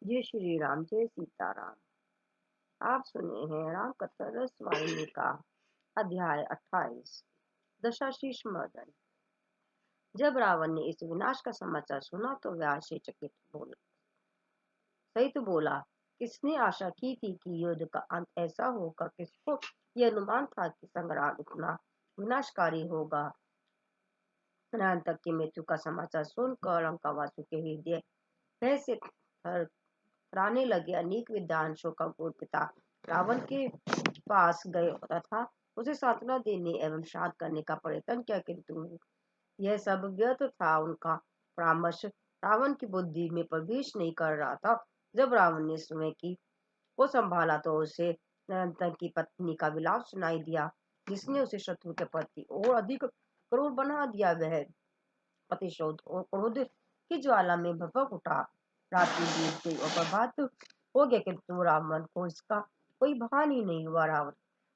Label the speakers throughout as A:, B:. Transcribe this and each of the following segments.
A: जय श्री राम, जय सीताराम। आप सुने हैं राम कथा रस वाहिनी का अध्याय 28। दशाशीष मर्दन। जब रावण ने इस विनाश का समाचार सुना तो वह आश्चर्यचकित बोला, सही तो बोला। किसने आशा की थी कि युद्ध का अंत ऐसा होगा? किसको यह अनुमान था कि संग्राम इतना विनाशकारी होगा? तक की मृत्यु का समाचार सुनकर लंकावासियों के हृदय भय से थर्राने लगे। अनेक विद्वांसों का पूर्व पिता रावण के पास गए तथा उसे सांत्वना देने एवं शांत करने का प्रयत्न किया, किंतु यह सब व्यर्थ था। उनका परामर्श रावण की बुद्धि में प्रवेश नहीं कर रहा था। जब रावण ने समय की को संभाला तो उसे निरंतर की पत्नी का विलाप सुनाई दिया, जिसने उसे शत्रु के प्रति और अधिक क्रूर बना दिया। वह प्रतिशोध और क्रोध की ज्वाला में भभक उठा। रात्रि बीत गई और प्रभात हो गया, किंतु रावण को इसका कोई भान ही नहीं हुआ। रावण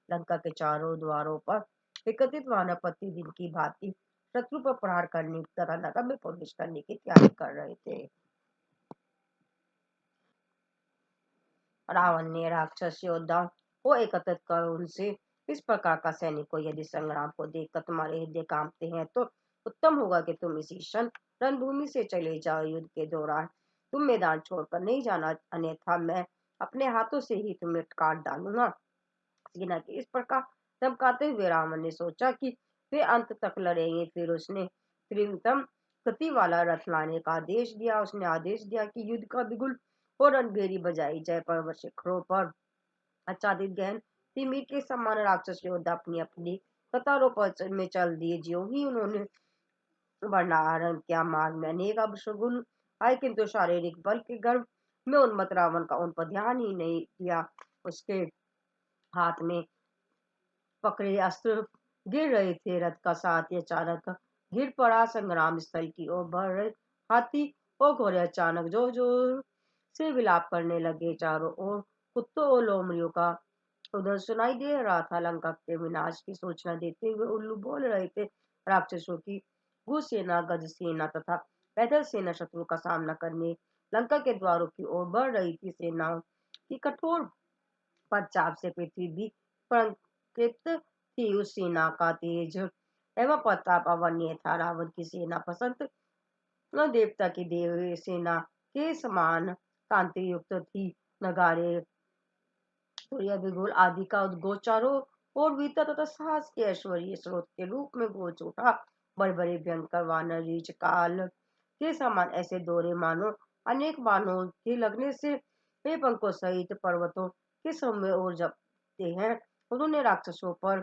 A: लंका के चारों द्वारों पर एकत्रित वानर प्रतिदिन की भांति शत्रु पर प्रहार करने तथा नगर में प्रवेश करने की तैयारी कर रहे थे। रावण ने राक्षस योद्धाओं को एकत्रित कर उनसे इस प्रकार का, सैनिकों, यदि संग्राम को देखकर तुम्हारे हृदय कांपते हैं तो उत्तम होगा कि तुम इसी क्षण रणभूमि से चले जाओ। युद्ध के दौरान तुम मैदान छोड़कर नहीं जाना, अन्यथा मैं अपने हाथों से ही तुम्हें काट डालूंगा। सेना के इस प्रकार धमकाते हुए रावण ने सोचा कि वे अंत तक लड़ेंगे। फिर उसने तीव्रतम गति वाला रथ लाने का आदेश दिया। उसने आदेश दिया कि युद्ध का बिगुल और रणभेरी बजाई जाए। पर्वत शिखरों पर आच्छादित गहन तिमिर के समान राक्षस योद्धा अपनी अपनी कतारों पर में चल दिए। ज्यों ही उन्होंने वर्णारंभ किया, मार्ग में अनेक अपशगुन आए, किंतु शारीरिक बल के गर्भ में उन्मत्त रावण का उन पर ध्यान ही नहीं दिया। उसके हाथ में पकड़े अस्त्र गिर रहे थे। रथ का साथ अचानक गिर पड़ा। संग्राम स्थल की ओर बढ़ रहे हाथी और घोड़े अचानक जोर जोर से विलाप करने लगे। चारों ओर कुत्तों और लोमड़ियों का उधर सुनाई दे रहा था। लंका के विनाश की सूचना देते हुए उल्लू बोल रहे थे। राक्षसों की भूसेना, सेना, गज सेना तथा पैदल सेना शत्रु का सामना करने लंका के द्वारों की ओर बढ़ रही थी। सेनाओं की कठोर पदचाप से पृथ्वी भी पुलकित थी। उस सेना का तेज एवं प्रताप अवर्णनीय था। रावण की सेना बसंत देवता की देव सेना के समान कांति युक्त थी। नगाड़े, सूर्य बिगुल आदि का उद्घोष चारों और वीरता तथा साहस के ऐश्वर्य स्रोत के रूप में गूंज उठा। बड़े बड़े भयंकर वानर रीछ काल के समान ऐसे दौरे मानो अनेक बाणों के लगने से वे पंखों सहित पर्वतों के समय और जपते हैं। उन्होंने राक्षसों पर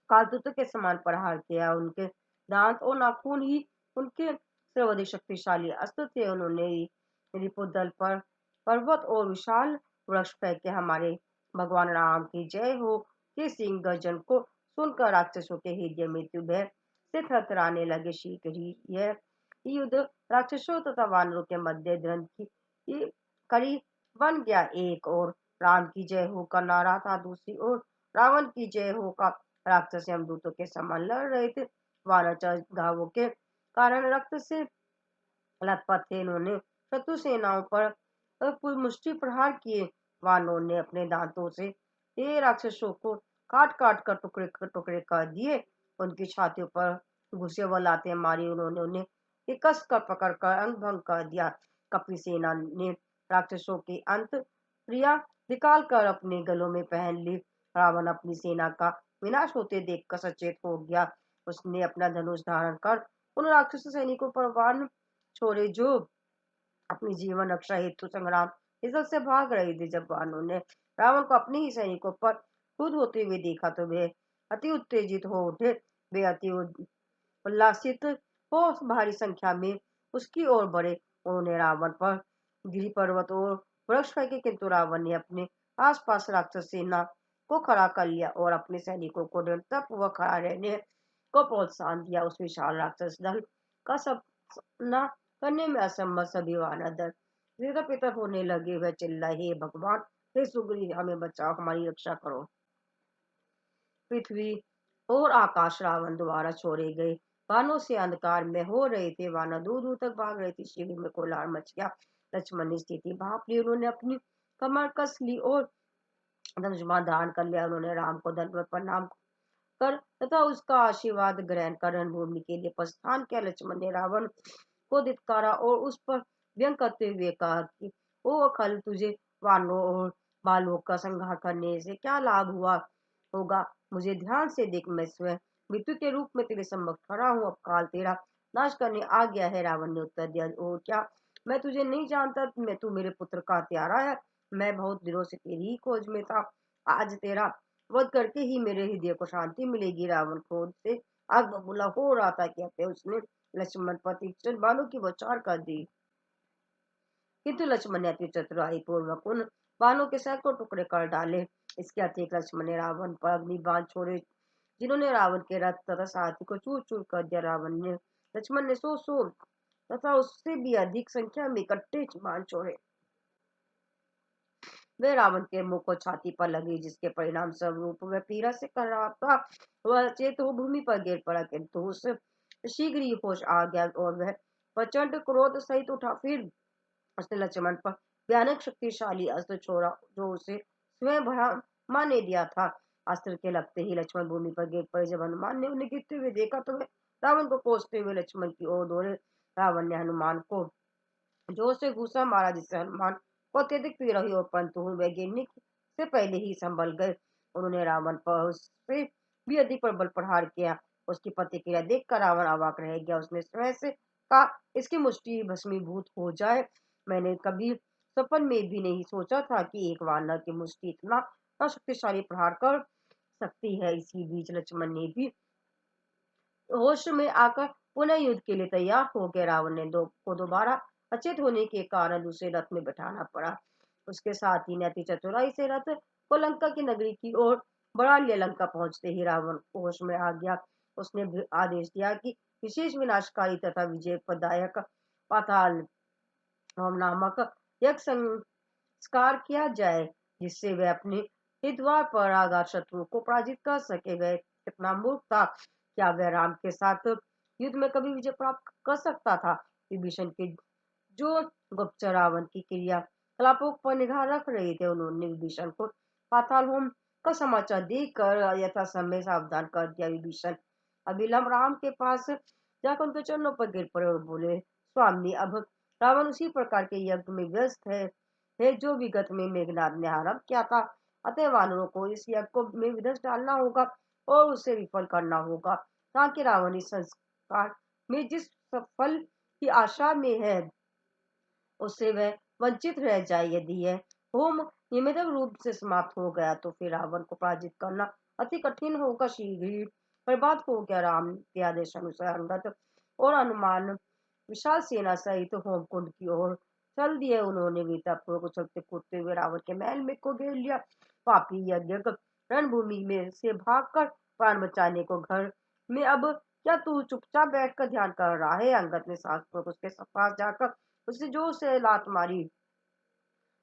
A: कालतुत के समान प्रहार किया। उनके दांत और नाखून ही उनके सर्वाधिक शक्तिशाली अस्त्र थे। उन्होंने रिपुदल पर पर्वत और विशाल वृक्ष फेंके। हमारे भगवान राम की जय हो के सिंह गर्जन को सुनकर राक्षसों के हृदय मृत्यु भय से थरथराने लगे। शीघ्र ही यह युद्ध राक्षसों तथा वानरों के मध्य द्वंद्व की कड़ी बन गया। एक और राम की जय हो का नारा था, दूसरी ओर रावण की जय हो का। राक्षस यमदूतों के समान लड़ रहे थे। वानर घावों के कारण रक्त से लथपथ थे। इन्होंने शत्रु सेनाओं पर मुष्टि प्रहार किए। वानरों ने अपने दांतों से ये राक्षसों को काट काट कर टुकड़े टुकड़े कर दिए। उनकी छातियों पर घुसे व लातें मारी। उन्होंने उन्हें कस कर पकड़ कर अंग भंग कर दिया। कपि सेना ने राक्षसों की अंत क्रिया निकाल कर अपने गलों में पहन ली। रावण अपनी सेना का विनाश होते देखकर सचेत हो गया। उसने अपना धनुष धारण कर उन राक्षस सैनिकों पर बाण छोड़े जो अपनी जीवन रक्षा हेतु संग्राम स्थल से भाग रहे थे। जब वानरों ने रावण को अपने ही सैनिकों पर क्रुद्ध होते हुए देखा तो वे अति उत्तेजित हो उठे। वे अति उल्लासित हो भारी संख्या में उसकी ओर बढ़े। उन्होंने रावण पर गिरी पर्वत और वृक्ष फेंके, किंतु रावण ने अपने आसपास राक्षस सेना को खड़ा कर लिया और अपने सैनिकों को दृढ़तापूर्वक खड़ा रहने को प्रोत्साहन दिया। उस विशाल राक्षस दल का सामना करने में असमर्थ सभी वानर दल पितर होने लगे। वह चिल्लाए, हे भगवान, हे सुग्रीव, हमें बचाओ, हमारी रक्षा करो। पृथ्वी और आकाश रावण द्वारा छोड़े गए बाणों से अंधकार में हो रहे थे। वानर दूर दूर तक भाग रहे थे। शीघ्र में कोलाहल मच गया। लक्ष्मण ने स्थिति भाप ली, उन्होंने अपनी कमर कस ली और धनुष्मान धारण कर लिया। उन्होंने राम को दंडवत प्रणाम कर तथा उसका आशीर्वाद ग्रहण कर रणभूमि के लिए प्रस्थान किया। लक्ष्मण ने रावण को धिक्कारा और उस पर व्यंग करते हुए कहा कि ओ अखल, तुझे वानरों और बालों का संहार करने से क्या लाभ हुआ होगा? मुझे ध्यान से देख, मैं स्वयं मृत्यु के रूप में तेरे सम्मुख खड़ा हूँ, अब काल तेरा नाश करने आ गया है। रावण ने उत्तर दिया, ओ क्या मैं तुझे नहीं जानता? मैं तू मेरे पुत्र का हत्यारा है। मैं बहुत दिनों से तेरी ही खोज में था। आज तेरा वध करके ही मेरे हृदय को शांति मिलेगी। रावण क्रोध से आग बबूला हो रहा था, कहते उसने लक्ष्मण पर तीक्ष्ण बाणों की बौछार कर दी, किंतु लक्ष्मण ने अति चतुराई पूर्वक उन बाणों के सैकड़ों टुकड़े कर डाले। इसके अतिरिक्त लक्ष्मण ने रावण पर अग्नि बाण छोड़े, जिन्होंने रावण के रथ तथा सारथी को चूर चूर कर दिया। लक्ष्मण ने सौ सौ तथा उससे भी अधिक संख्या में इकट्ठे बाण छोड़े। वे रावण के मुख को छाती पर लगी, जिसके परिणाम स्वरूप वह पीड़ा से कर रहा था। वह चेत हो भूमि पर गिर पड़ा, किंतु उसे शीघ्र ही होश आ गया और वह प्रचंड क्रोध सहित उठा। फिर उसने लक्ष्मण पर भयानक शक्तिशाली अस्त्र छोड़ा, जो उसे स्वयं हनुमान ने दिया था। अस्त्र के लगते ही लक्ष्मण भूमि पर गिर पड़े। जब हनुमान ने उन्हें गिरते हुए देखा तो वे रावण को कोसते हुए लक्ष्मण की ओर दौड़े। रावण ने हनुमान को जोर से घूसा मारा, जिससे हनुमान को अत्यधिक पीड़ा हुई और परंतु वे गिरने से पहले ही संभल गए। उन्होंने रावण पर उससे भी अधिक प्रबल प्रहार किया। उसकी प्रतिक्रिया देखकर रावण अवाक रह गया। उसने स्वयं से कहा, इसकी मुष्टि भस्मीभूत हो जाए। मैंने कभी सपन में भी नहीं सोचा था कि एक वानर की मुष्टि इतना शक्तिशाली प्रहार कर सकती है। इसी बीच लक्ष्मण ने भी होश में आकर पुनः युद्ध के लिए तैयार हो गए। रावण ने को दोबारा अचेत होने के कारण दूसरे रथ में बैठाना पड़ा। उसके साथ ही ने अति चतुराई से रथ को लंका की नगरी की ओर बढ़ा लिया। लंका पहुंचते ही रावण होश में आ गया। उसने आदेश दिया कि विशेष विनाशकारी तथा विजय प्रदायक पाताल नामक यज्ञ संस्कार किया जाए, जिससे वह अपने द्वार पर आगामी शत्रु को पराजित कर सके। वह कितना मूर्ख था! क्या वह राम के साथ युद्ध में कभी विजय प्राप्त कर सकता था? विभीषण के जो गुप्तचर रावण की क्रियाकलापों पर निगाह रख रहे थे, उन्होंने विभीषण को पाताल होम का समाचार देकर यथा समय सावधान कर दिया। विभीषण अभिलंब राम के पास जाकर उनके चरणों पर गिर पड़े और बोले, स्वामी, अब रावण उसी प्रकार के यज्ञ में व्यस्त है जो विगत में मेघनाद ने आरंभ किया था। अतः वानरों को इस यज्ञ को में विध्वंस डालना होगा और उसे विफल करना होगा, ताकि रावण इस संस्कार में जिस फल की आशा में है उससे वह वंचित रह जाए। यदि यह होम नियमित रूप से समाप्त हो गया तो फिर रावण को पराजित करना अति कठिन होगा। शीघ्र ही बर्बाद हो गया। राम के आदेश अनुसार अंगद और हनुमान विशाल सेना सहित होम कुंड की ओर चल दिए। उन्होंने वीरतापूर्वक उछलते कूदते हुए रावण के महल में को घेर लिया। पापी यज्ञ रणभूमि में से भागकर प्राण बचाने को घर में अब क्या तू चुपचाप बैठकर ध्यान कर रहा है? अंगद ने सासपूर्वक उसके पास जाकर उसने जोर से लात मारी।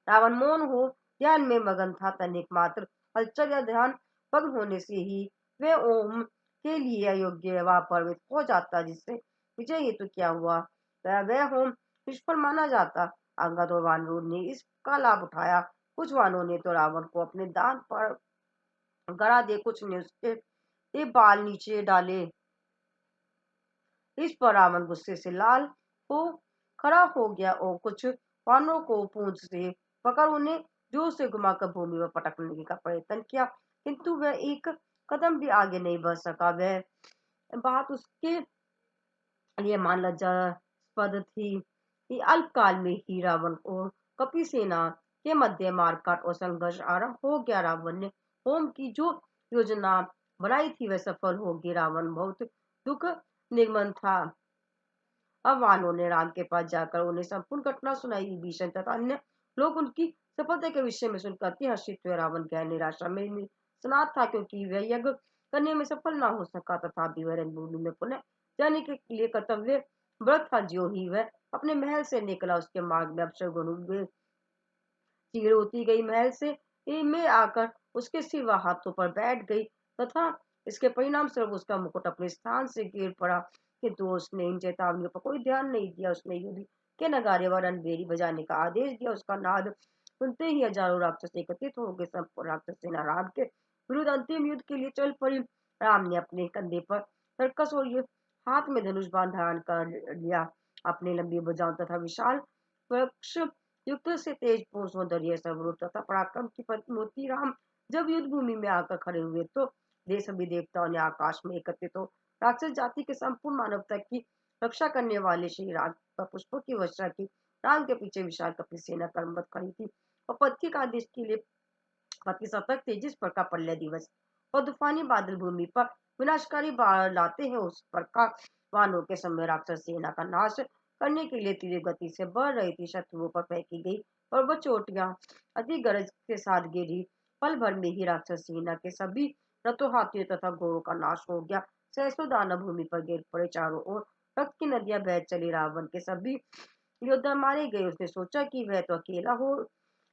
A: रावण मौन हो ध्यान में मगन था। तनिक मात्र हलचल या ध्यान भंग होने से ही वह ओम के लिए अयोग्य व अपवित्र हो जाता, जिससे विजय हेतु क्या हुआ वह होम निष्फल माना जाता। अंगद और वानरों ने इसका लाभ उठाया। कुछ वानरों ने तो रावण को अपने दांत पर गड़ा दे, कुछ ने उसके बाल नीचे डाले। इस पर रावण गुस्से से लाल हो खड़ा हो गया और कुछ वानरों को पूंछ से पकड़ उन्हें जोर से घुमाकर भूमि पर पटकने का प्रयत्न किया, किंतु वह एक कदम भी आगे नहीं बढ़ सका। वह बात उसके लिए मान लज्जास्पद थी कि अल्पकाल में ही रावण और कपि सेना के मध्य मारकाट और संघर्ष आरंभ हो गया। रावण ने होम की जो योजना बनाई थी वह सफल होगी। रावण बहुत दुख निगमन था। अब वानरों ने राम के पास जाकर उन्हें संपूर्ण घटना सुनाई। विभीषण तथा अन्य लोग उनकी सफलता के विषय में सुनकर अति हर्षित हुए। रावण गहन निराशा में स्नात था, क्योंकि वह यज्ञ करने में सफल न हो सका। तथापि वह रणभूमि में पुनः जाने के लिए कर्तव्य व्रत था। ज्यों ही वह अपने महल से निकला, उसके मार्ग में अपशकुन हुए। चीड़ होती गई महल से में आकर उसके सिवा हाथों पर बैठ गई तथा इसके परिणाम स्वरूप उसका मुकुट अपने स्थान से गिर पड़ा, किंतु उसने इन चेतावनियों पर कोई ध्यान नहीं दिया। उसने युद्ध के नगारे व रणभेरी बजाने का आदेश दिया। उसका नाद सुनते ही हजारों राक्षस एकत्रित हो गए। संपूर्ण राक्षस सेना राम के विरुद्ध अंतिम युद्ध के लिए चल पड़ी। राम ने अपने कंधे पर तरकस और ये हाथ में धनुष बाण धारण कर लिया। अपने लंबी भुजाओं तथा विशाल वृक्ष युक्त से तेजपूर्ण सौंदर्य स्वरूप तथा पराक्रम की प्रतिमूर्ति राम जब युद्ध भूमि में आकर खड़े हुए तो सभी देवताओं ने आकाश में एकत्रित हो राक्षस जाति के संपूर्ण मानवता की रक्षा करने वाले श्री राम पर पुष्पों की वर्षा की। राम के पीछे विशाल कपि सेना कर्मबद्ध खड़ी थी और पथ्य का आदेश के लिए पति सतर्क थे। जिस प्रकार प्रलय दिवस और तूफानी बादल भूमि पर विनाशकारी बाढ़ लाते हैं, उस प्रकार वानरों के समय राक्षस सेना का नाश करने के लिए तीव्र गति से बढ़ रही थी। शत्रुओं पर फेंकी गई पर्वत चोटियां अति गरज के साथ गिरी। पल भर में ही राक्षस सेना के सभी रथों, हाथियों तथा घोड़ों का नाश हो गया। सहस्रों दानव भूमि पर गिर पड़े। चारों ओर रक्त की नदियां बह चली। रावण के सभी योद्धा मारे गए। उसने सोचा कि वह तो अकेला हो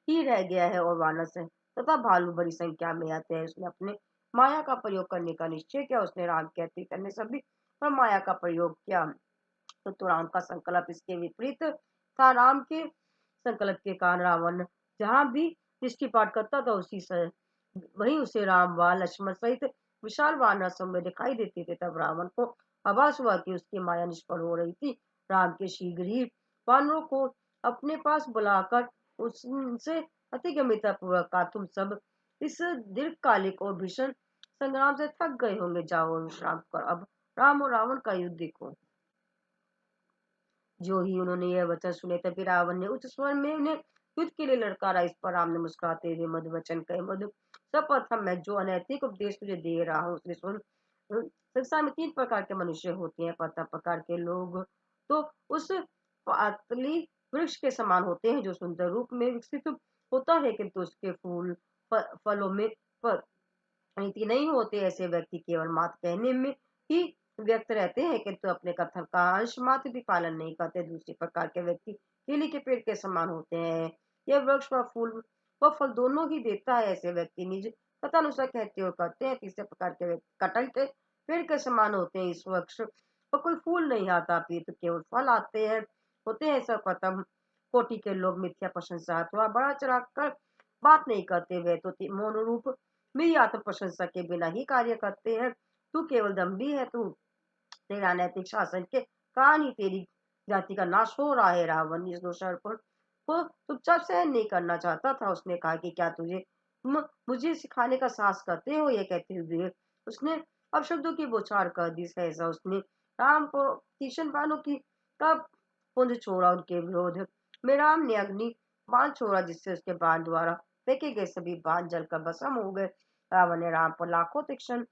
A: ही रह गया है और वानर है तथा भालू बड़ी संख्या में आते हैं। उसने अपने माया का प्रयोग करने का निश्चय किया। उसने राम के अतिरिक्त अन्य सभी पर माया का प्रयोग किया तो राम का संकल्प इसके विपरीत था। राम के संकल्प के कारण रावण जहां भी दृष्टिपात करता था उसी से वहीं उसे राम व लक्ष्मण सहित विशाल वानर समूह दिखाई देते थे। तब रावण को आभास हुआ कि उसकी माया निष्फल हो रही थी। राम के शीघ्र ही वानरों को अपने पास बुलाकर उससे अति गंभीरता पूर्वक कहा, तुम सब इस दीर्घकालिक और भीषण संग्राम से थक गए होंगे, जाओ और विश्राम कर। अब राम और रावण का युद्ध देखो। जो ही उन्होंने यह वचन सुने तभी रावण ने उच्च स्वर में उन्हें युद्ध के लिए ललकारा। इस पर राम ने मुस्कुराते हुए मधु वचन कहे, मधु सर्वप्रथम मैं जो अनैतिक उपदेश तुझे दे रहा हूँ उसने सुन। संसार में तीन प्रकार के मनुष्य होते हैं। प्रथम प्रकार के लोग तो उस पातली वृक्ष के समान होते हैं जो सुंदर रूप में विकसित होता है किंतु उसके फूल फलों में नीति नहीं होते। ऐसे व्यक्ति केवल मात कहने में ही व्यक्त रहते हैं किंतु अपने कथन का अंश मात्र भी पालन नहीं करते। दूसरे प्रकार के व्यक्ति केले के पेड़ के समान होते हैं। यह वृक्ष व फूल व फल दोनों ही देता है। ऐसे व्यक्ति निज कथानुसार कहते और करते हैं। तीसरे प्रकार के व्यक्ति कटहल के पेड़ के समान होते हैं। इस वृक्ष पर कोई फूल नहीं आता अपितु केवल फल आते हैं होते हैं। सब प्रथम कोटि के लोग मिथ्या प्रशंसा अथवा बड़ा चढ़ा कर बात नहीं करते। वे तो मौन रूप मेरी आत्म प्रशंसा के बिना ही कार्य करते हैं। तू केवल दम्भी है। तू तेरा नैतिक शासन के कारण ही तेरी जाति का नाश हो रहा है। रावण इस दोषारोपण को चुपचाप सहन नहीं करना चाहता था। उसने कहा कि क्या तुझे मुझे सिखाने का साहस करते हो। ये कहते हुए उसने अपशब्दों की बौछार कर दी। सहसा उसने राम को तीक्ष्ण बाणों की का पुंज छोड़ा। उनके विरोध में राम ने अग्नि बाण छोड़ा जिससे उसके बाण द्वारा फेंके गए सभी बाण जलकर भस्म हो गए। रावण ने राम पर लाखों तीक्ष्ण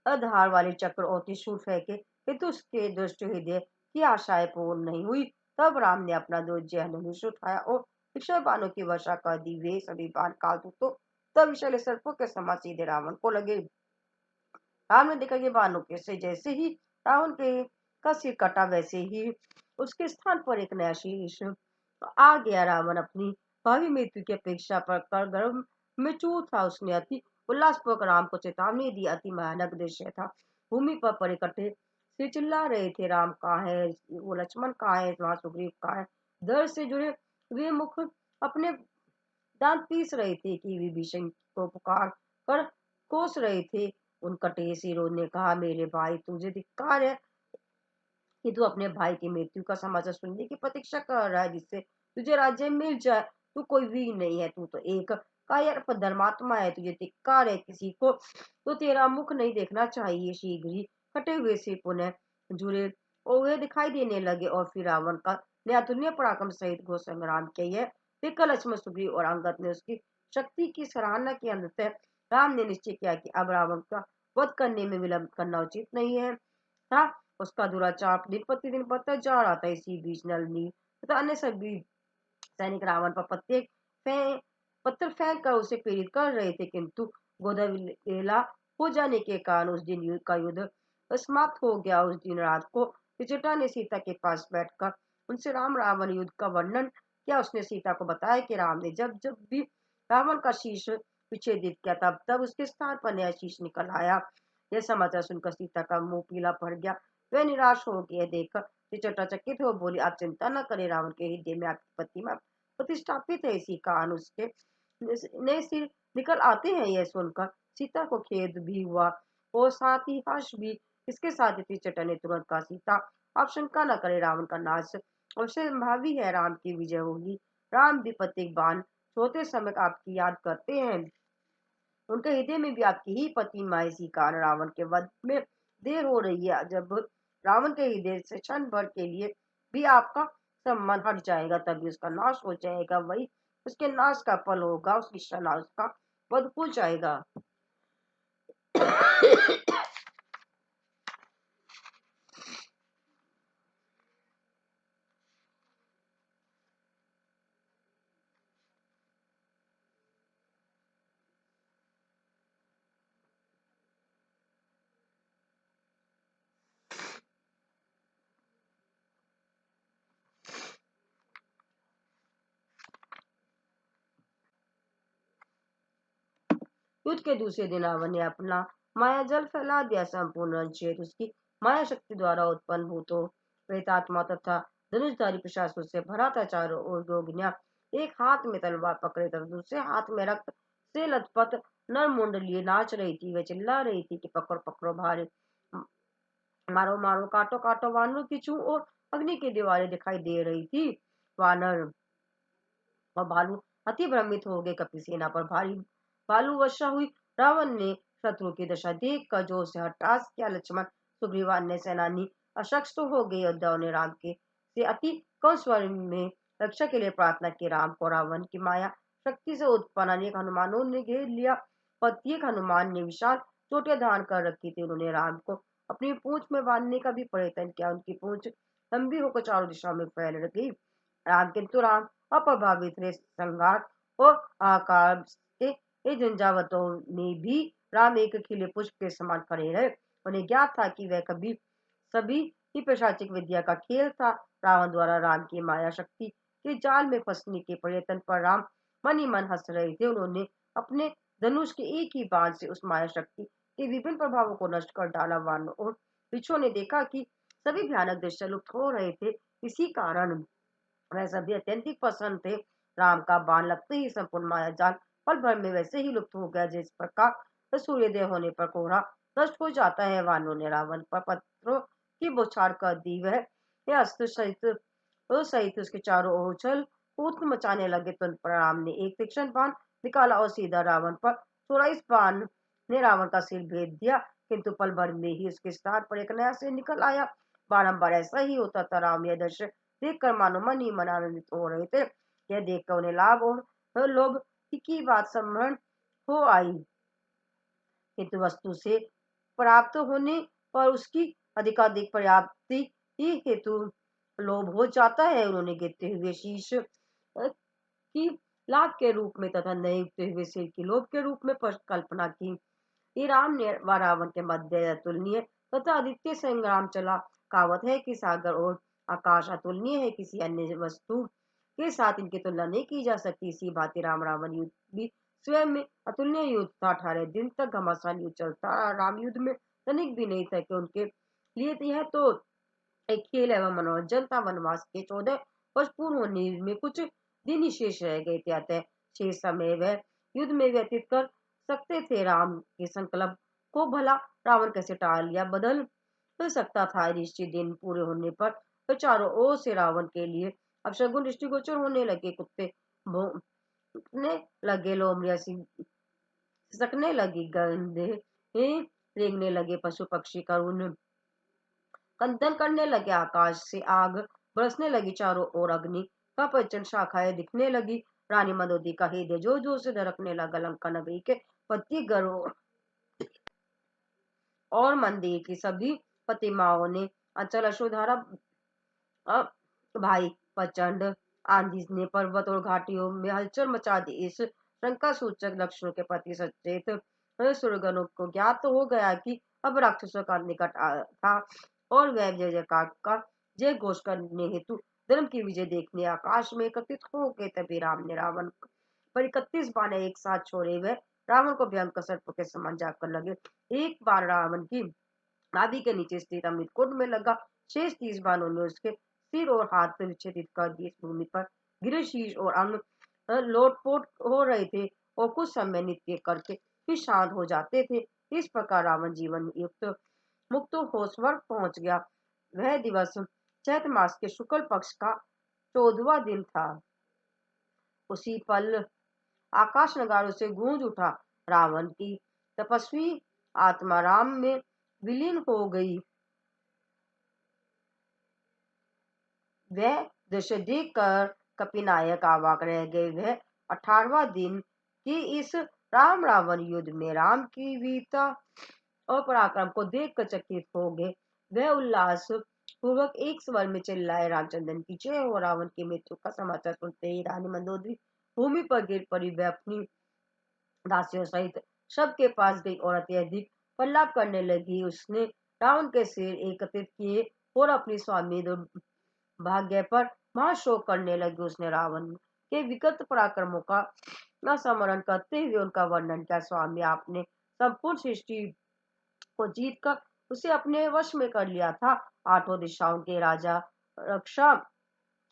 A: आधार वाले चक्र और त्रिशूल फेंके किंतु उसके दुष्ट हृदय की आशाएं पूर्ण नहीं हुई। तब राम ने अपना दुर्जय धनुष उठाया और तीक्ष्ण बाणों की वर्षा कर दी। वे सभी बाण काल तो तब विशाल सर्पों के समान सीधे रावण को लगे। राम ने देखा कि बाणों के से जैसे ही रावण के का सिर कटा वैसे ही उसके स्थान पर एक नया शीश आ गया। रावण अपनी भावी मृत्यु की अपेक्षा पर कर गर्भ में चूर था। उसने अति उल्लासपूर्वक राम को चेतावनी दी। अति भयानक दृश्य था। भूमि पर पड़े कटे से चिल्ला रहे थे, राम कहाँ है, वो लक्ष्मण कहाँ है, वहां सुग्रीव कहाँ है। दर्द से जुड़े वे मुख अपने दांत पीस रहे थे कि विभीषण को पुकार कर कोस रहे थे। उन कटे सिरों ने कहा, मेरे भाई तुझे धिक्कार है कि तू अपने भाई की मृत्यु का समाचार सुनने की प्रतीक्षा कर रहा है जिससे तुझे राज्य मिल जाए। तू कोई वीर नहीं है, तू तो एक कायर धर्मात्मा है। तुझे धिक्कार है, किसी को तो तेरा मुख नहीं देखना चाहिए। शीघ्र ही कटे हुए सिर पुनः जुड़े हुए दिखाई देने लगे और फिर रावण का नया दुनिया पराक्रम सहित घोर संग्राम किया। यह देखकर लक्ष्मण, सुग्रीव और अंगद ने उसकी शक्ति की सराहना की। अंततः राम ने निश्चय किया कि अब रावण का वध करने में विलंब करना उचित नहीं है था। उसका दुराचार दिन प्रतिदिन बढ़ता जा रहा था। इसी बीच नल, नील तथा अन्य सभी सैनिक रावण पर पत्थर फेंक कर उसे प्रेरित कर रहे थे किंतु गोदाविला हो जाने के कारण उस दिन युद्ध का युद्ध समाप्त हो गया। उस दिन रात को त्रिजटा ने सीता के पास बैठकर उनसे राम रावण युद्ध का वर्णन किया। उसने सीता को बताया कि राम ने जब जब भी रावण का शीश विच्छेदित किया तब तब उसके स्थान पर नया शीश निकल आया। यह समाचार सुनकर सीता का मुंह पीला पड़ गया। वह निराश हो गया। देखकर त्रिजटा चकित हो बोली, आप चिंता न करें, रावण के हृदय में आपकी प्रतिमा प्रतिष्ठापित है। इसी कारण उसके नए सिर निकल आते हैं। यह सुनकर सीता को खेद भी हुआ और साथ ही हर्ष भी। इसके साथ ही त्रिजटा ने तुरंत कहा, सीता आप शंका न करें, रावण का नाश अवश्य संभावी है, राम की विजय होगी। राम भी प्रत्येक बाण छोड़ते समय आपकी याद करते हैं। उनके हृदय में भी आपकी ही प्रतिमा है। इसी कारण रावण के वध में देर हो रही है। जब रावण के हृदय से क्षण भर के लिए भी आपका सम्मान हट जाएगा, तभी उसका नाश हो जाएगा। वही उसके नाश का फल होगा, उसकी सेना उसका वध हो जाएगा। युद्ध के दूसरे दिन रावण ने अपना माया जल फैला दिया। संपूर्ण क्षेत्र उसकी माया शक्ति द्वारा उत्पन्न भूतों, प्रेतात्मा तथा धनुषधारी पिशाचों से भरा था। चारों ओर जोगिनियां एक हाथ में तलवार पकड़े तथा दूसरे हाथ में रक्त से लथपथ नरमुंड लिए नाच रही थी। वे चिल्ला रही थी कि पकड़ो पकड़ो, भारे मारो मारो, काटो काटो वानरों की छू और अग्नि की दीवारें दिखाई दे रही थी। वानर और भालू अति भ्रमित हो गए। कपि सेना पर भारी भालू वर्षा हुई। रावण ने शत्रु की दशा देख कर जोर से हट्टास किया। लक्ष्मण, सुग्रीव, अन्य सेनानी अशक्त हो गए। योद्धाओं ने राम के से अति कम स्वर में रक्षा के लिए प्रार्थना की। राम को रावण की माया शक्ति से उत्पन्न अनेक हनुमानों ने घेर लिया। प्रत्येक हनुमान ने विशाल चोटियां धारण कर रखी थी। उन्होंने राम को अपनी पूंछ में बांधने का भी प्रयत्न किया। उनकी पूंछ लंबी होकर चारों दिशाओं में फैल गई। किंतु राम अप्रभावित रहे। संघार और आकार से झंझावतों में भी राम एक खिले पुष्प के समान खड़े रहे। उन्हें ज्ञात था कि वह कभी सभी की पैशाचिक विद्या का खेल था। रावण द्वारा राम की माया शक्ति के जाल में फंसने के प्रयत्न पर राम मन ही मन हंस रहे थे। उन्होंने अपने धनुष के एक ही बाण से उस माया शक्ति के विभिन्न प्रभावों को नष्ट कर डाला। वानरों और बिच्छुओं ने देखा कि सभी भयानक दृश्य लुप्त हो रहे थे। इसी कारण वह सभी अत्यंतिक प्रसन्न थे। राम का बाण लगते ही संपूर्ण माया जाल पल भर में वैसे ही लुप्त हो गया, जिस प्रकार सूर्योदय होने पर कोहरा नष्ट हो जाता है। वानरों ने रावण पर पत्थरों की बौछार कर दी। वह अस्त्र सहित उसके चारों ओर उछल कूद मचाने लगे। तुरंत पर राम ने एक तीक्ष्ण बाण निकाला और सीधा रावण पर छोड़ा। इस बाण ने रावण का सिर भेद दिया, किंतु पल भर में ही उसके स्थान पर एक नया सिर निकल आया। बारंबार ऐसा ही होता था। राम यह दृश्य देखकर मानो मन ही मन आनंदित हो रहे थे। यह देखकर उन्हें लाभ और लोभ की बात स्मरण हो आई, किंतु वस्तु से प्राप्त होने पर उसकी अधिकाधिक पर्याप्ति ही हेतु लोभ हो जाता है। उन्होंने गिरते हुए शीश की लाभ के रूप में तथा नए उगते हुए सिर की लोभ के रूप में कल्पना की। ये राम ने व रावण के मध्य अतुलनीय तथा अद्वितीय संग्राम चला। कहावत है कि सागर और आकाश अतुलनीय है, किसी अन्य वस्तु के साथ इनकी तुलना नहीं की जा सकती। इसी भांति राम रावण युद्ध भी स्वयं में अतुलनीय युद्ध था। 18 दिन तक घमासान युद्ध चलता। राम युद्ध में तनिक भी नहीं था कि उनके लिए यह तो एक खेल एवं मनोरंजन था। वनवास के 14 वर्ष पूर्ण होने में कुछ दिन ही शेष रह गए थे, अतः शेष समय वह युद्ध में व्यतीत कर सकते थे। राम के संकल्प को भला रावण कैसे टाल या बदल सकता था। निश्चित दिन पूरे होने पर तो चारों ओर से रावण के लिए अपशगुन दृष्टिगोचर होने लगे। कुत्ते भौंकने लगे, लोमड़ियां सिसकने लगी, गंधे रेंगने लगे, पशु पक्षी करुण कंदन करने लगे, आकाश से आग बरसने लगी, चारों ओर अग्नि का प्रचंड शाखाएं दिखने लगी। रानी मंदोदरी का हृदय जोर जोर से धड़कने लगा। लंका नगरी के प्रत्येक घरों और मंदिर की सभी प्रतिमाओं ने अचल अश्रुधारा भाई। प्रचंड आंधी ने पर्वत और घाटियों में हलचल मचा दी। इस शंका सूचक लक्षणों के प्रति सचेत सुरगणों को ज्ञात हो गया कि अब राक्षसों का निकट था और वह जय जयकार का जय घोष करने हेतु धर्म की विजय देखने आकाश में एकत्रित हो गए। तभी राम ने रावण पर 31 बाण एक साथ छोड़े। वह रावण को भयंकर सर्प के समान जाकर लगे। एक बार रावण की नाभि के नीचे स्थित अमृत कुंड में लगा। शेष 30 बाणों ने उसके सिर और हाथ विच्छेदित कर दिए। भूमि पर गिरे शीश और अंग लोटपोट हो रहे थे और कुछ समय नृत्य करके फिर शांत हो जाते थे। इस प्रकार रावण जीवन युक्त मुक्त हो स्वर्ग पहुंच गया। वह दिवस चैत मास के शुक्ल पक्ष का 14वां दिन था। उसी पल आकाश नगारों से गूंज उठा। रावण की तपस्वी आत्मा राम में विलीन हो गई। वह दृश्य देखकर कपिनायक अवाक रह गए। वह 18वां दिन कि इस राम रावण युद्ध में राम की वीरता और पराक्रम को देखकर चकित हो गए। वह उल्लास पूर्वक एक स्वर में चिल्लाए, रामचंद्र की जय हो। रावण की मृत्यु का समाचार सुनते ही रानी मंदोदरी भूमि पर गिर पड़ी। वह अपनी दासियों सहित सबके पास गई और अत्यधिक प्रलाप करने लगी। उसने रावण के सिर एकत्रित किए और अपनी स्वामी भाग्य पर महाशोक करने लगी। उसने रावण के विगत पराक्रमों का न स्मरण करते हुए उनका वर्णन किया। स्वामी, आपने संपूर्ण सृष्टि को जीत कर उसे अपने वश में कर लिया था। आठों दिशाओं के राजा रक्षा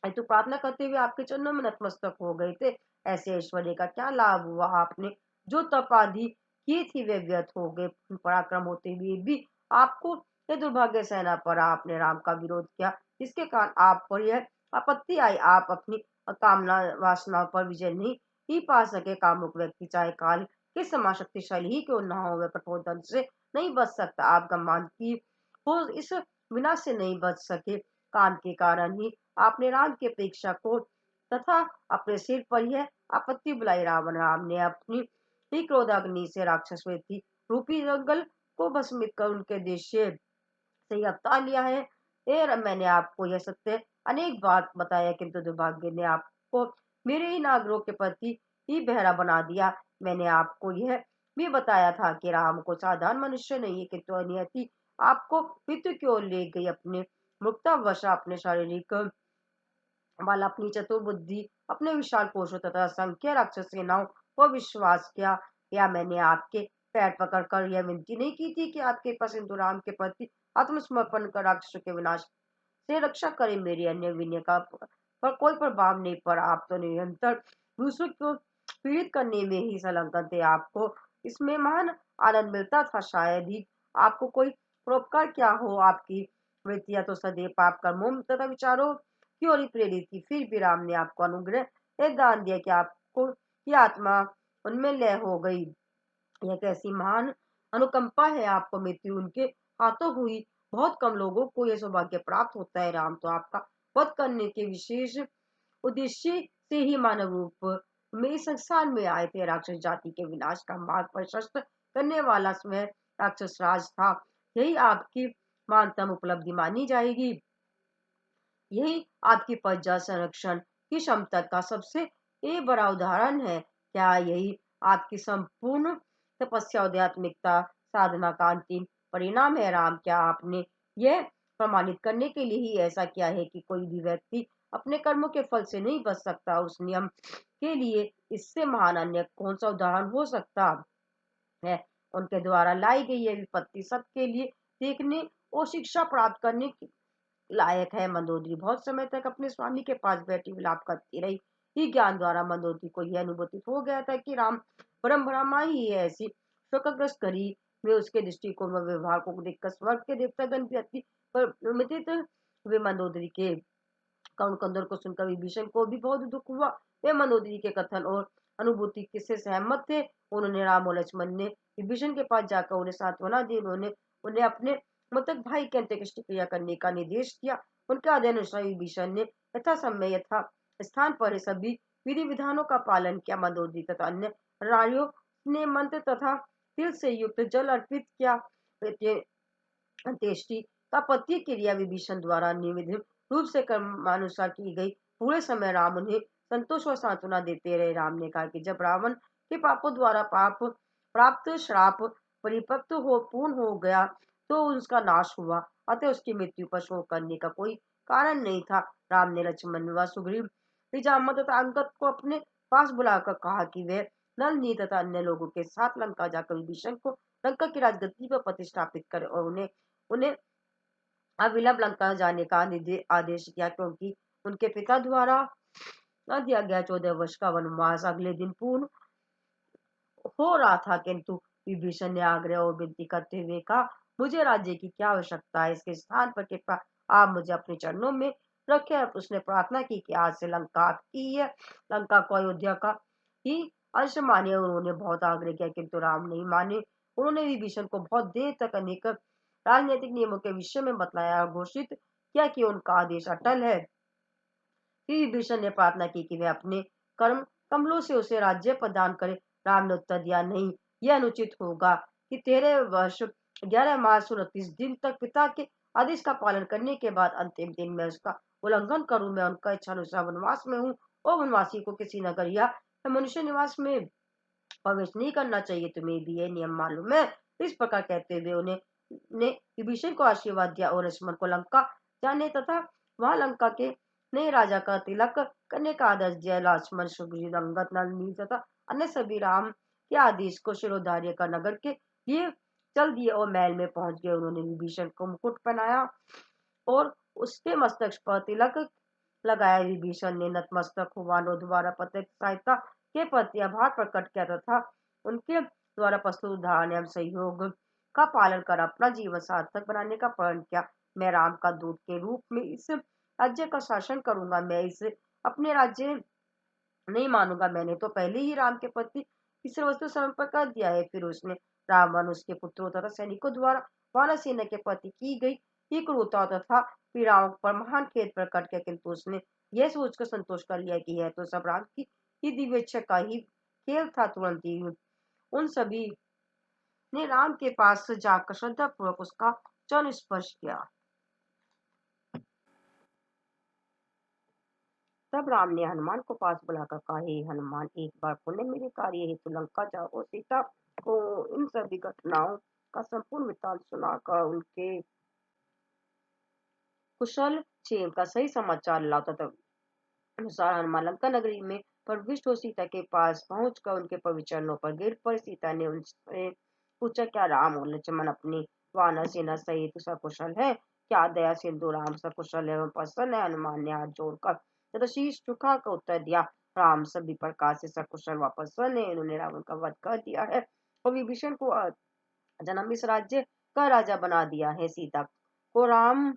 A: हेतु प्रार्थना करते हुए आपके चरणों में नतमस्तक हो गए थे। ऐसे ऐश्वर्य का क्या लाभ हुआ? आपने जो तप आदि की थी वे व्यर्थ हो गए। पराक्रम होते हुए भी आपको ये दुर्भाग्य सहना पड़ा। आपने राम का विरोध किया, जिसके कारण आप पर यह आपत्ति आई। आप अपनी कामना वासनाओं पर विजय नहीं ही पा सके। कामुक व्यक्ति चाहे काल के समान शक्तिशाली ही क्यों ना हो, वह कठोर दंड से नहीं बच सकता। आप गम्मान की हो इस विनाश से नहीं बच सके। काम के कारण ही आपने राम की अपेक्षा को तथा अपने सिर पर यह आपत्ति बुलाई। राम ने अपनी ही क्रोधाग्नि से राक्षस थी रूपी जंगल को भस्मित कर उनके देश से ही अवतार लिया है। मैंने आपको यह सत्य अनेक बार बताया, किंतु दुर्भाग्य ने आपको मेरे ही नागरों के प्रति ही बहरा बना दिया। मैंने आपको यह भी बताया था कि राम को साधारण मनुष्य नहीं है, किंतु अनियति आपको मृत्यु की ओर ले गई। अपने मुक्तावश अपने शारीरिक वाला अपनी चतुर बुद्धि, अपने विशाल कोशों तथा असंख्य राक्षस सेनाओं पर विश्वास किया। या मैंने आपके पैर पकड़कर यह विनती नहीं की थी कि आपके पास हिंदू राम के प्रति आत्मसमर्पण कर राक्षसों के विनाश से रक्षा करे? मेरी अन्य विनय का पर कोई प्रभाव नहीं पड़ा। आप तो निरंतर दूसरों को पीड़ित करने में ही संलग्न थे। आपको इसमें महान आनंद मिलता था। शायद ही आपको कोई परोपकार क्या हो। आपकी वृत्तियां तो सदैव पाप कर्मों तथा विचारों की ओर ही प्रेरित थी। फिर भी राम ने आपको अनुग्रह दान दिया कि आपको की आत्मा उनमें लय हो गई। यह कैसी महान अनुकंपा है! आपको मृत्यु उनके हाथों हुई। बहुत कम लोगों को यह सौभाग्य प्राप्त होता है। राम तो आपका वध करने के विशेष उद्देश्य से ही मानव रूप में इस संसार में आए थे। राक्षस जाति के विनाश का मार्ग प्रशस्त करने वाला स्वयं राक्षस राज था। यही आपकी महानतम उपलब्धि मानी जाएगी। यही आपकी प्रजा संरक्षण की क्षमता का सबसे बड़ा उदाहरण है। क्या यही आपकी संपूर्ण तपस्या आध्यात्मिकता साधना का अंतिम परिणाम है? राम, क्या आपने यह प्रमाणित करने के लिए ही ऐसा किया है कि कोई भी व्यक्ति अपने कर्मों के फल से नहीं बच सकता? उस नियम के लिए इससे महान अन्य कौन सा उदाहरण हो सकता है? उनके द्वारा लाई गई यह विपत्ति सबके लिए देखने और शिक्षा प्राप्त करने की लायक है। मंदोदरी बहुत समय तक अपने स्वामी के पास बैठी विलाप करती रही। ही ज्ञान द्वारा मंदोदरी को यह अनुभूति हो गया था कि राम परम ब्रह्मा ही है। ऐसी शोकग्रस्त घड़ी में उसके दृष्टिकोण व व्यवहार को देखकर स्वर्ग के देवतागण भी अति प्रमित हुए। मंदोदरी के कर्ण कंदर को सुनकर विभीषण को भी बहुत दुख हुआ। वे मंदोदरी के कथन और अनुभूति किससे सहमत थे। उन्होंने राम और लक्ष्मण ने विभीषण के पास जाकर उन्हें सांत्वना दी। उन्होंने उन्हें अपने मृतक भाई की अंत्येष्टि क्रिया करने का निर्देश दिया। उनके अध्ययन अनुसार विभीषण ने यथा समय यथा स्थान पर सभी विधि विधानों का पालन किया। मंदोदरी तथा अन्य नारियों ने मंत्र तथा तिल से युक्त जल अर्पित किया। अंत्येष्टि का पति क्रिया विभीषण द्वारा निविध रूप से कर्मानुसार की गई। पूरे समय राम उन्हें संतोष और सांत्वना देते रहे। राम ने कहा कि जब रावण के पापों द्वारा पाप प्राप्त श्राप परिपक्व हो पूर्ण हो गया तो उसका नाश हुआ, अतः उसकी मृत्यु पर शोक करने का कोई कारण नहीं था। राम ने लक्ष्मण व सुग्रीव जामा तथा अंगद को अपने पास बुलाकर कहा कि वे नल नील तथा अन्य लोगों के साथ लंका जाकर विभीषण को लंका की राजगद्दी पर प्रतिष्ठापित करें और उन्हें उन्हें अविलंब लंका जाने का आदेश किया, क्योंकि उनके पिता द्वारा दिया गया 14 वर्ष का वनवास अगले दिन पूर्ण हो रहा था। किंतु विभीषण ने आग्रह और विनती करते हुए कहा, मुझे राज्य की क्या आवश्यकता है, इसके स्थान पर कृपया आप मुझे अपने चरणों में रखे। उसने प्रार्थना की कि आज से लंका आपकी है, लंका को अयोध्या का ही अंश माने। उन्होंने बहुत आग्रह किया, किंतु राम नहीं माने। उन्होंने विभीषण को बहुत देर तक अनेक राजनीतिक नियमों के विषय में बतलाया और घोषित किया कि उनका आदेश अटल है। फिर विभीषण ने प्रार्थना की कि वे अपने कर्म कमलों से उसे राज्य प्रदान करे। राम ने उत्तर दिया, नहीं, यह अनुचित होगा कि 13 वर्ष 11 मास 29 दिन तक पिता के आदेश का पालन करने के बाद अंतिम दिन में उसका उल्लंघन करूं। मैं उनका इच्छानुसार वनवास में हूँ और वनवासी को किसी नगर या मनुष्य निवास में प्रवेश नहीं करना चाहिए। तुम्हें भी ये नियम मालूम है। इस प्रकार कहते हुए उन्हें ने विभीषण को आशीर्वाद दिया और लक्ष्मण को लंका जाने तथा वहां लंका के नए राजा का तिलक करने का आदेश दिया। लक्ष्मण, सुग्रीव, अंगद, नल, नील तथा अन्य सभी राम के आदेश को शिरोधार्य कर नगर के लिए चल दिए और महल में पहुंच गए। उन्होंने विभीषण को मुकुट पहनाया और उसके मस्तक पर तिलक लगाया। विभीषण ने नतमस्तक हुआ और दोबारा पति की सहायता के प्रति आभार प्रकट किया तथा उनके द्वारा प्रस्तुत उदाहरण एवं सहयोग का पालन कर अपना जीवन सार्थक बनाने का प्रण किया। मैं राम का दूत के रूप में इस राज्य का शासन करूंगा। मैं इसे अपने राज्य नहीं मानूंगा। मैंने तो पहले ही राम के प्रति तीसरे वस्तु समर्पण कर दिया है। फिर उसने रावण, उसके पुत्रों तथा सैनिकों द्वारा वानर सेना के प्रति की गई ये क्रूरता तथा पीड़ाओं पर महान खेद प्रकट किया, किंतु उसने यह सोचकर संतोष कर लिया कि यह तो सब राम की ही दिव्य इच्छा का ही खेल था। तुरंत ही उन सभी ने राम के पास जाकर श्रद्धा पूर्वक उसका चरण स्पर्श किया। तब राम ने हनुमान को पास बुलाकर कहा, हे हनुमान, एक बार पुण्य मेरे कार्य हेतु लंका जाओ और सीता को इन सभी घटनाओं का संपूर्ण वृत्तांत सुनाकर उनके कुशल क्षेम का सही समाचार लाओ। तथा अनुसार हनुमान लंका नगरी में प्रविष्ट हो सीता के पास पहुंचकर उनके पवित्र चरणों पर गिर पड़ी। सीता ने उनसे पूछा, क्या राम और लक्ष्मण अपनी वानर सेना सहित सकुशल है? क्या दया सिंधु राम सकुशल एवं प्रसन्न है? हनुमान ने हाथ जोड़कर तथा शीश झुकाकर उत्तर दिया, राम सभी प्रकार से सकुशल व प्रसन्न है। इन्होंने रावण का वध कर दिया है और विभीषण को जन्म इस राज्य का राजा बना दिया है। सीता को राम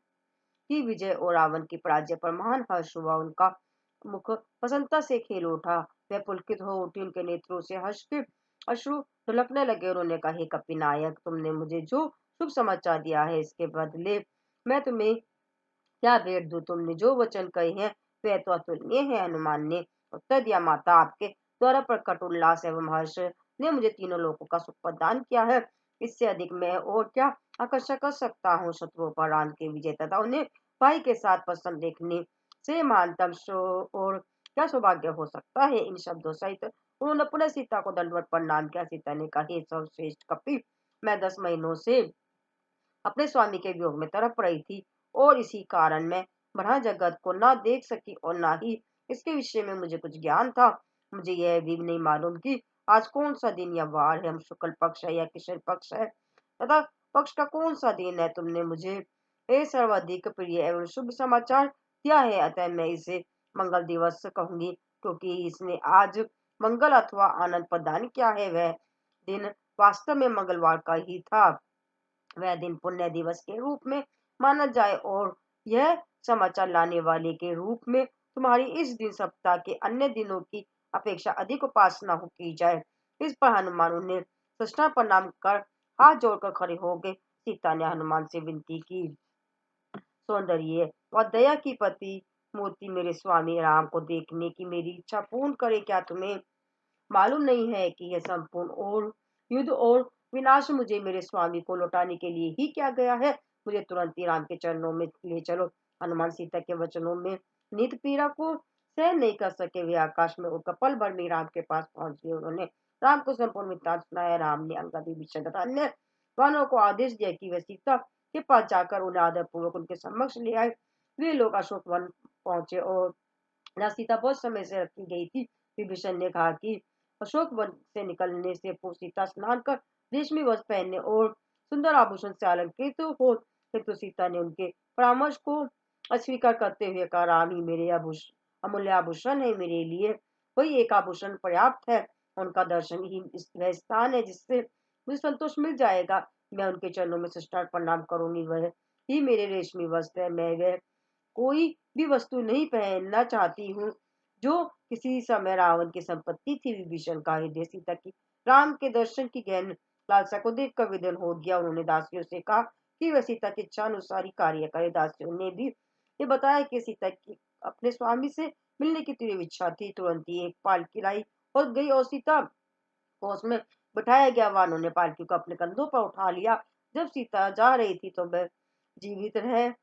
A: की विजय और रावण की पराजय पर महान हर्ष हुआ। उनका मुख प्रसन्नता से खेल उठा। वह पुलकित हो उठी। उनके नेत्रों से हर्ष के अश्रु ढलकने लगे। उन्होंने कहा, हे कपिनायक, तुमने मुझे जो शुभ समाचार दिया है इसके बदले मैं तुम्हें क्या भेंट दूं? तुमने जो वचन कहे हैं वे तो अतुलनीय है। हनुमान ने उत्तर दिया, माता, आपके द्वारा प्रकट उल्लास एवं हर्ष ने मुझे तीनों लोकों का सुख प्रदान किया है। इससे अधिक मैं और क्या आकर्षण कर सकता हूँ? शत्रुओं पर राम के विजय तथा उन्हें भाई के साथ प्रसन्न देखने से महानतम और क्या सौभाग्य हो सकता है? इन शब्दों सहित उन्होंने पुनः सीता को दंडवत प्रणाम किया। सीता ने कहा, हे सर्वश्रेष्ठ कपि, मैं 10 महीनों से अपने स्वामी के वियोग में तड़प रही थी और इसी कारण मैं ब्रह्म जगत को ना देख सकी और ना ही इसके विषय में मुझे कुछ ज्ञान था। मुझे यह भी नहीं मालूम कि आज कौन सा दिन या वार है, हम शुक्ल पक्ष है या कृष्ण पक्ष है तथा पक्ष का कौन सा दिन है। तुमने मुझे ये सर्वाधिक प्रिय एवं शुभ समाचार दिया है, अतः मैं इसे मंगल दिवस कहूंगी, क्योंकि इसने आज मंगल अथवा आनंद प्रदान किया है। वह दिन वास्तव में मंगलवार का ही था। वह दिन पुण्य दिवस के रूप में माना जाए और यह समाचार लाने वाले के रूप में तुम्हारी इस दिन सप्ताह के अन्य दिनों की अपेक्षा अधिक उपासना हो की जाए। इस पर हनुमान उन्हें साष्टांग प्रणाम कर हाथ जोड़कर खड़े हो गए। सीता ने हनुमान से विनती की, सौंदर्य व दया की पति मूर्ति मेरे स्वामी राम को देखने की मेरी इच्छा पूर्ण करे। क्या तुम्हें मालूम नहीं है कि यह संपूर्ण और युद्ध और विनाश मुझे मेरे स्वामी को लौटाने के लिए ही किया गया है? मुझे तुरंत ही राम के चरणों में ले चलो। हनुमान सीता के वचनों में नित पीड़ा को सहन नहीं कर सके। वे आकाश में उड़कर पल भर में राम के पास पहुंच गए। उन्होंने राम को संपूर्ण वृत्तांत सुनाया। राम ने अंगद, विभीषण तथा अन्य वानरों को आदेश दिया कि वे सीता के पास जाकर उन्हें आदर पूर्वक उनके समक्ष ले आए। वे लोग अशोक वन पहुंचे और जहाँ सीता बहुत समय से रखी गई थी। विभीषण ने कहा कि अशोक वन से निकलने से पूर्व सीता स्नान कर रेशमी वस्त्र पहनने और सुंदर आभूषण से अलंकृत हो, किंतु सीता ने उनके परामर्श को अस्वीकार करते हुए कहा, राम ही मेरे अमूल्य आभूषण है मेरे लिए, वही एक आभूषण पर्याप्त है। उनका दर्शन ही वह स्थान है जिससे मुझे संतोष मिल जाएगा। मैं उनके चरणों में साष्टांग प्रणाम करूंगी, वह ही मेरे रेशमी वस्त्र है। मैं वह कोई भी वस्तु नहीं पहनना चाहती हूँ जो किसी समय रावण की संपत्ति थी। विभीषण का हृदय सीता की राम के दर्शन की गहन लालसा को देखकर विदन हो गया। उन्होंने दासियों से कहा कि वह सीता की इच्छा अनुसार ही कार्य करे। दासियों ने भी ये बताया कि सीता की अपने स्वामी से मिलने की तीव्र इच्छा थी। तुरंत ही एक पालकी लाई और गई और सीता को उसमें बिठाया गया। वानों ने पालकी को अपने कंधों पर उठा लिया। जब सीता जा रही थी तो वह जीवित रह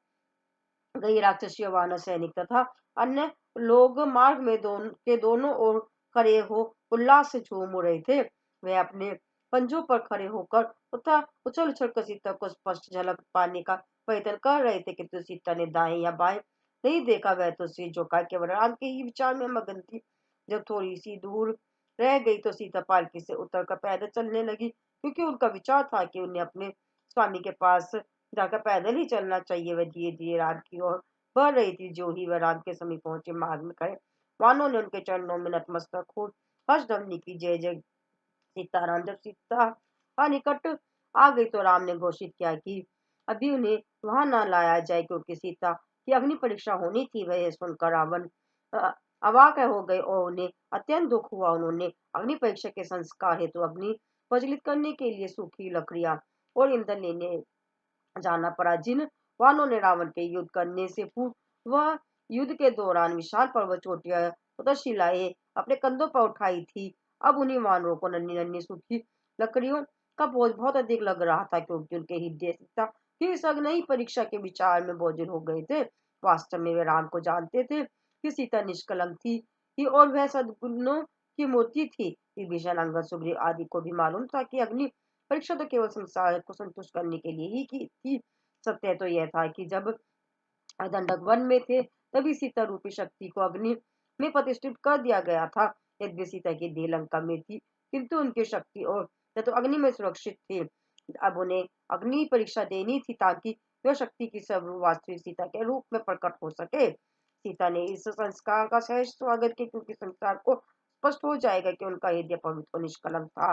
A: गई। राक्षसी वानर सैनिक तथा अन्य लोग मार्ग में दोनों ओर खड़े हो उल्लास से झूम रहे थे। वे अपने पंजों पर खड़े होकर तथा उछल उछल कर सीता को स्पष्ट झलक पाने का प्रयत्न कर रहे थे, किंतु सीता ने दाएं या बाएं नहीं देखा। वह तो सिर झुका केवल राम के ही विचार में मगन थी। जब थोड़ी सी दूर रह गई तो सीता पालकी से उतरकर पैदल चलने लगी, क्योंकि उनका विचार था कि उन्हें अपने स्वामी के पास जाकर पैदल ही चलना चाहिए। वह धीरे धीरे राम की ओर बढ़ रही थी। जो ही वह राम के समीप पहुंचे, मार्ग में खड़े वानों ने उनके चरणों में नतमस्तक हो हर्षध्वनि की, जय जय सीताराम। जब सीता निकट आ गई तो राम ने घोषित किया कि अभी उन्हें वहां न लाया जाए, क्योंकि सीता की अग्नि परीक्षा होनी थी। वह सुनकर रावण अ, अवाक हो गए और उन्हें अत्यंत दुख हुआ। उन्होंने अग्नि परीक्षा के संस्कार हेतु अग्नि प्रज्वलित करने के लिए सूखी लकड़ियां और ईंधन लेने जाना पड़ा। जिन वानों ने रावण के युद्ध करने से पूर्व वह युद्ध के दौरान विशाल पर्वत चोटियां तथा शिलाएं अपने कंधों पर उठाई थी, अब उन्हीं वानरों को नन्ही नन्ही सूखी लकड़ियों का बोझ बहुत अधिक लग रहा था, क्योंकि उनके हृदय सीता की इस अग्नि परीक्षा के विचार में बोझिल हो गए थे। वास्तव में वे राम को जानते थे कि सीता निष्कलंक थी और वह सद्गुणों की मूर्ति थी। विभीषण, अंगद, सुग्रीव आदि को भी मालूम था कि अग्नि परीक्षा तो केवल संसार को संतुष्ट करने के लिए ही की थी। सत्य तो यह था कि जब दंडक वन में थे तभी सीता रूपी शक्ति को अग्नि में प्रतिष्ठित कर दिया गया था। यद्य सीता की देह लंका में थी, किंतु उनकी शक्ति और तो अग्नि में सुरक्षित थे। अब उन्हें अग्नि परीक्षा देनी थी ताकि वह शक्ति की स्वरूप वास्तविक सीता के रूप में प्रकट हो सके। सीता ने इस संस्कार का सहज स्वागत किया, क्योंकि संसार को स्पष्ट हो जाएगा कि उनका हृदय पवित्र और निष्कलंक था।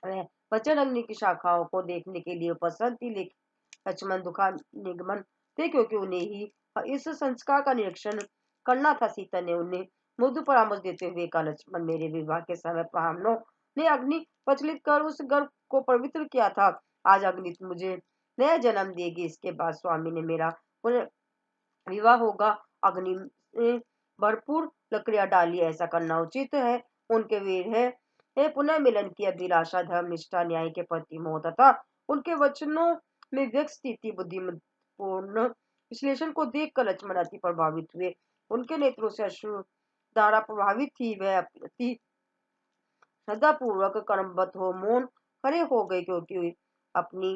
A: वह वचन अग्नि की शाखाओं को देखने के लिए उपस्थित थी, लेकिन लक्ष्मण दुखा निगमन थे, क्योंकि उन्हें ही इस संस्कार का निरीक्षण करना था। सीता ने उन्हें मृदु परामर्श देते हुए कहा, लक्ष्मण, मेरे विवाह के समय ब्राह्मणों ने अग्नि प्रज्वलित कर उस गर्भ को पवित्र किया था। आज अग्नि मुझे नया जन्म देगी। इसके बाद स्वामी ने मेरा विवाह होगा। अग्नि में भरपूर लकड़ियां डाली, ऐसा करना उचित है। उनके वीर है पुनः मिलन की अभिलाषा, धर्म, निष्ठा, न्याय के प्रति मोह तथा उनके वचनों में व्यक्त स्थिति बुद्धिपूर्ण विश्लेषण को देखकर लक्ष्मण अति प्रभावित हुए। उनके नेत्रों से अश्रु धारा प्रभावित थी। वह अति श्रद्धापूर्वक कर्मबद्ध हो मौन खड़े हो गए, क्योंकि अपनी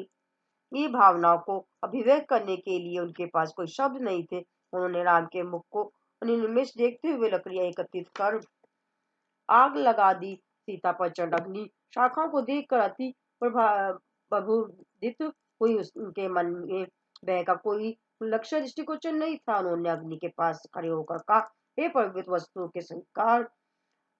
A: ये भावनाओं को अभिव्यक्त करने के लिए उनके पास कोई शब्द नहीं थे। उन्होंने राम के मुख को निमिष देखते हुए लकड़ियां एकत्रित कर आग लगा दी। सीता प्रचंड अग्नि शाखाओं को देखकर अति प्रबुदित हुई। उनके मन में भय का कोई लक्ष्य दृष्टिगोचर नहीं था। उन्होंने अग्नि के पास खड़े होकर कहा, हे पवित्र वस्तु के संस्कार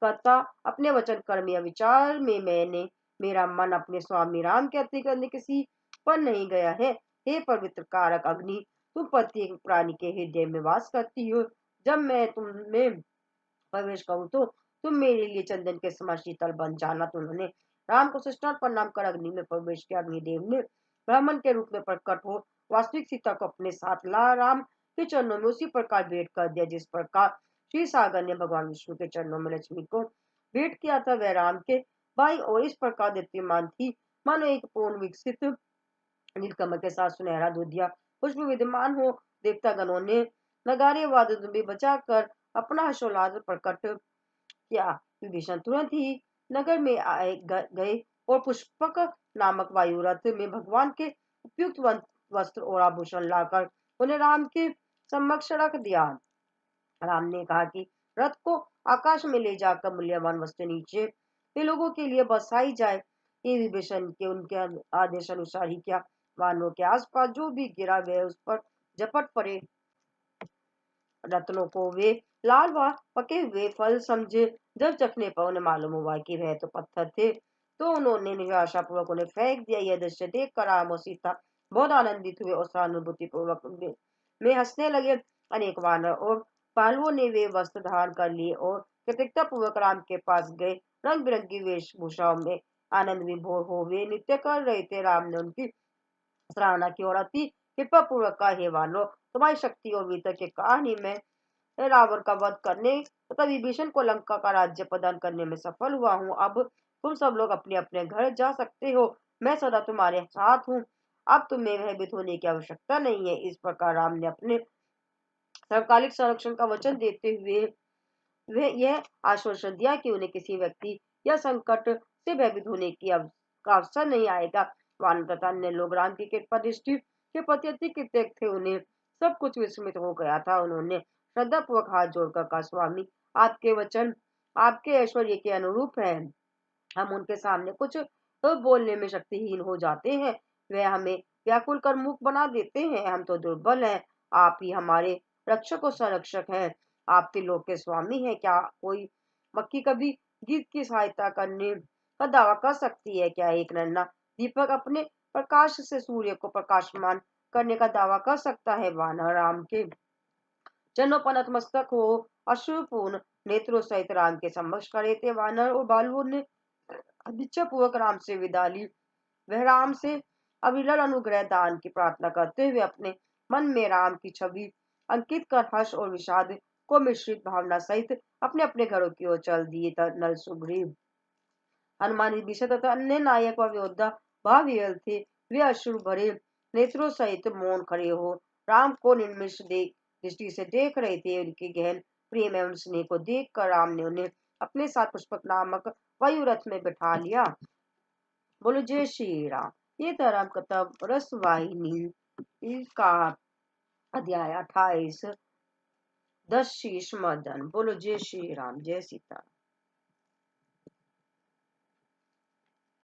A: करता, अपने वचन, कर्म या विचार में मैंने मेरा मन अपने स्वामी राम के अतिरिक्त अन्य किसी पर नहीं गया है। हे पवित्र कारक अग्नि, तुम प्रत्येक प्राणी के हृदय में वास करती हो। जब मैं तुम्हें प्रवेश करूं तो तुम मेरे लिए चंदन के समान शीतल बन जाना। तो उन्होंने राम को साष्टांग प्रणाम कर अग्नि में प्रवेश किया। अग्निदेव ने ब्राह्मण के रूप में प्रकट हो वास्तविक सीता को अपने साथ ला राम के चरणों में उसी प्रकार भेंट कर दिया, जिस प्रकार श्री सागर ने भगवान विष्णु के चरणों में लक्ष्मी को भेंट किया था। वह राम के बाईं ओर इस प्रकार दीप्यमान थी मानो एक पूर्ण विकसित नीलकमल के साथ सुनहरा दूधिया पुष्प विद्यमान हो। देवता गणों ने नगारे वाद्य भी बजाकर अपना हर्षोल्लास प्रकट किया। विभीषण तुरंत ही नगर में गए और पुष्पक नामक वायु रथ में भगवान के उपयुक्त वस्त्र और आभूषण लाकर उन्हें राम के समक्ष रख दिया। राम ने कहा कि रथ को आकाश में ले जाकर मूल्यवान वस्तु नीचे ये लोगों के लिए बसाई जाए। ये विभीषण के उनके आदेश अनुसार ही क्या, वानरों के आसपास जो भी गिरा वह उस पर झपट पड़े। रत्नों को वे लाल व पके हुए फल समझे। जब चखने पर उन्हें मालूम हुआ कि वह तो पत्थर थे, तो उन्होंने निराशापूर्वक उन्हें फेंक दिया। यह दृश्य देखकर राम और सीता बहुत आनंदित हुए और सहानुभूति पूर्वक में हंसने लगे। अनेक वानर और पालवों ने वे वस्त्र धारण कर लिए और कृतज्ञता पूर्वक राम के पास गए। रंग बिरंगी वेशभूषाओं में आनंद विभोर हो वे नृत्य कर रहे थे। राम ने उनकी सराहना की और अति कृपा पूर्वक कहा, हे वानरों, तुम्हारी शक्ति और वीरता के कारण ही मैं रावण का वध करने तथा विभीषण को लंका का राज्य प्रदान करने में सफल हुआ हूँ। अब तुम सब लोग अपने अपने घर जा सकते हो। मैं सदा तुम्हारे साथ हूँ। अब तुम्हें भयभीत होने की आवश्यकता नहीं है। इस प्रकार राम ने अपने सर्वकालिक संरक्षण का वचन देते हुए वह यह आश्वासन दिया कि उन्हें किसी व्यक्ति या संकट से भयभीत होने की का अवसर नहीं आएगा। वानर तथा अन्य लोग राम की कृपा दृष्टि के प्रति अति कृतज्ञ थे। उन्हें सब कुछ विस्मित हो गया था। उन्होंने श्रद्धा पूर्वक हाथ जोड़कर कहा, स्वामी, आपके वचन आपके ऐश्वर्य के अनुरूप है। हम उनके सामने कुछ तो बोलने में शक्तिहीन हो जाते हैं। वह हमें व्याकुल कर मूक बना देते हैं। हम तो दुर्बल हैं। आप ही हमारे रक्षक और संरक्षक हैं। आप त्रिलोक के स्वामी हैं। क्या कोई मक्खी कभी गीत की सहायता करने का दावा कर सकती है? क्या एक नन्हा दीपक अपने प्रकाश से सूर्य को प्रकाशमान करने का दावा कर सकता है? वानर राम के चरणों पर नतमस्तक हो अश्रुपूर्ण नेत्रों सहित राम के समक्ष खड़े थे। वानर और बालुओं ने दीक्षा पूर्वक राम से विदा ली। वह राम से अविरल अनुग्रह दान की प्रार्थना करते हुए अपने मन में राम की छवि अंकित कर हर्ष और विषाद को मिश्रित भावना सहित अपने अपने घरों की ओर चल दिए। नल सुग्रीव, हनुमान, विभीषण तथा अन्य नायक व योद्धा भावियल थे। वे अश्रु भरे नेत्रों सहित मौन खड़े हो राम को निर्मिष देख दृष्टि से देख रहे थे। उनके गहन प्रेम एवं स्नेह को देखकर राम ने उन्हें अपने साथ पुष्पक नामक वायु रथ में बैठा लिया। बोलो जय श्री राम। ये था राम कथा रस वाहिनी का अध्याय 28, 10 शीश मर्दन। बोलो जय श्री राम, जय सीता।